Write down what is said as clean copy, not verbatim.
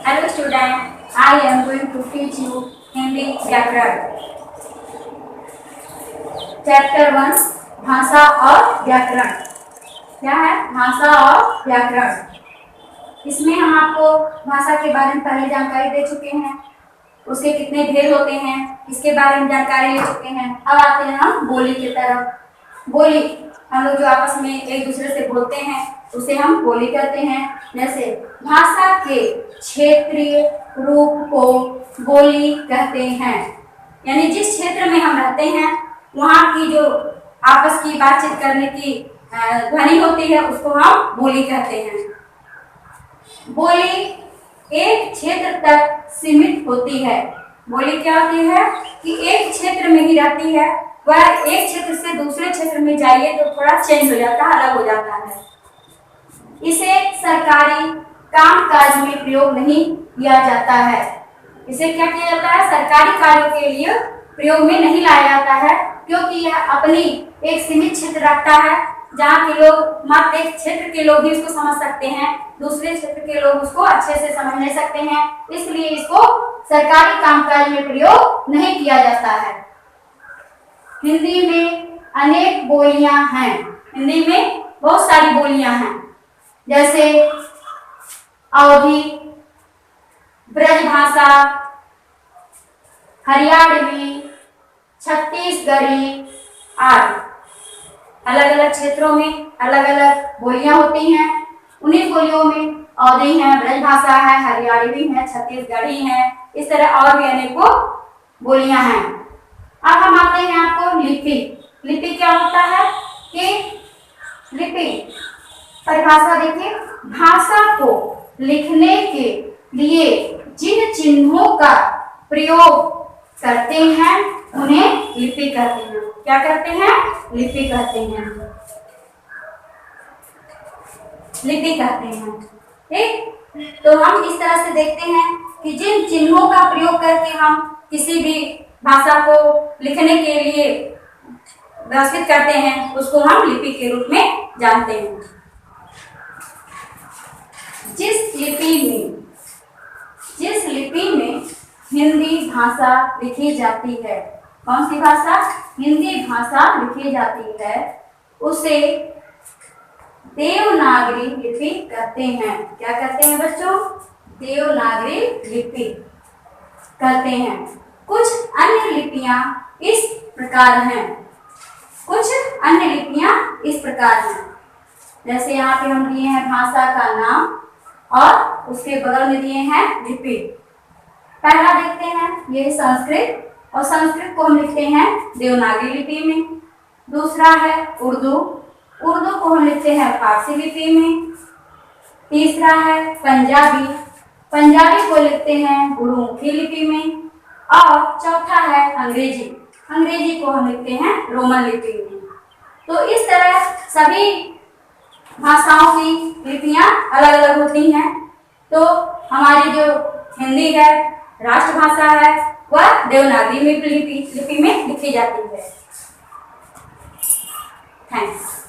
Hello student, I am going to teach you Hindi व्याकरण। Chapter 1 भाषा और व्याकरण। क्या है? भाषा और व्याकरण। इसमें हम आपको भाषा के बारे में पहले जानकारी दे चुके हैं, उसके कितने भेद होते हैं इसके बारे में जानकारी ले चुके हैं। अब आते हैं हम बोली की तरफ। बोली हम लोग जो आपस में एक दूसरे से बोलते हैं उसे हम बोली कहते हैं। जैसे भाषा के क्षेत्रीय रूप को बोली कहते हैं, यानी जिस क्षेत्र में हम रहते हैं वहाँ की जो आपस की बातचीत करने की ध्वनि होती है उसको हम बोली कहते हैं। बोली एक क्षेत्र तक सीमित होती है। बोली क्या होती है कि एक क्षेत्र में ही रहती है, वह एक क्षेत्र से दूसरे क्षेत्र में जाइए तो थोड़ा चेंज हो जाता है, अलग हो जाता है। इसे सरकारी कामकाज में प्रयोग नहीं किया जाता है। इसे क्या किया जाता है? सरकारी कार्यों के लिए प्रयोग में नहीं लाया जाता है, क्योंकि यह अपनी एक सीमित क्षेत्र रखता है जहाँ के लोग मात्र एक क्षेत्र के लोग ही इसको समझ सकते हैं, दूसरे क्षेत्र के लोग उसको अच्छे से समझ नहीं सकते हैं, इसलिए इसको सरकारी कामकाज में प्रयोग नहीं किया जाता है। हिंदी में अनेक बोलियां हैं। हिंदी में बहुत सारी बोलियां हैं, जैसे अवधी, ब्रजभाषा, हरियाणवी, छत्तीसगढ़ी आदि। अलग अलग क्षेत्रों में अलग अलग बोलियां होती हैं। उन्हीं बोलियों में अवधी है, ब्रजभाषा है, हरियाणवी है, छत्तीसगढ़ी है, इस तरह और भी अनेकों बोलियां हैं। अब हम आते हैं आपको लिपि। लिपि क्या होता है कि लिपि परिभाषा देखिए, भाषा को लिखने के लिए जिन चिन्हों का प्रयोग करते हैं उन्हें लिपि कहते हैं। क्या कहते हैं? लिपि कहते हैं। लिपि कहते हैं। ठीक, तो हम इस तरह से देखते हैं कि जिन चिन्हों का प्रयोग करके हम किसी भी भाषा को लिखने के लिए व्यवस्थित करते हैं उसको हम लिपि के रूप में जानते हैं। जिस लिपि में हिंदी भाषा लिखी जाती है, कौन सी भाषा? हिंदी भाषा लिखी जाती है, उसे देवनागरी लिपि कहते हैं। क्या कहते हैं बच्चों? देवनागरी लिपि कहते हैं। कुछ अन्य लिपियां इस प्रकार हैं। कुछ अन्य लिपियां इस प्रकार हैं, जैसे यहाँ पे हम दिए हैं भाषा का नाम और उसके बगल में दिए हैं लिपि। पहला देखते हैं ये संस्कृत, और संस्कृत को हम लिखते हैं देवनागरी लिपि में। दूसरा है उर्दू, उर्दू को हम लिखते हैं फारसी लिपि में। तीसरा है पंजाबी, पंजाबी को लिखते हैं गुरुमुखी लिपि में। और चौथा है अंग्रेजी, अंग्रेजी को हम लिखते हैं रोमन लिपि में। तो इस तरह सभी भाषाओं की लिपियां अलग अलग होती हैं। तो हमारी जो हिंदी है, राष्ट्रभाषा है, वह देवनागरी लिपि में लिखी जाती है। थैंक्स।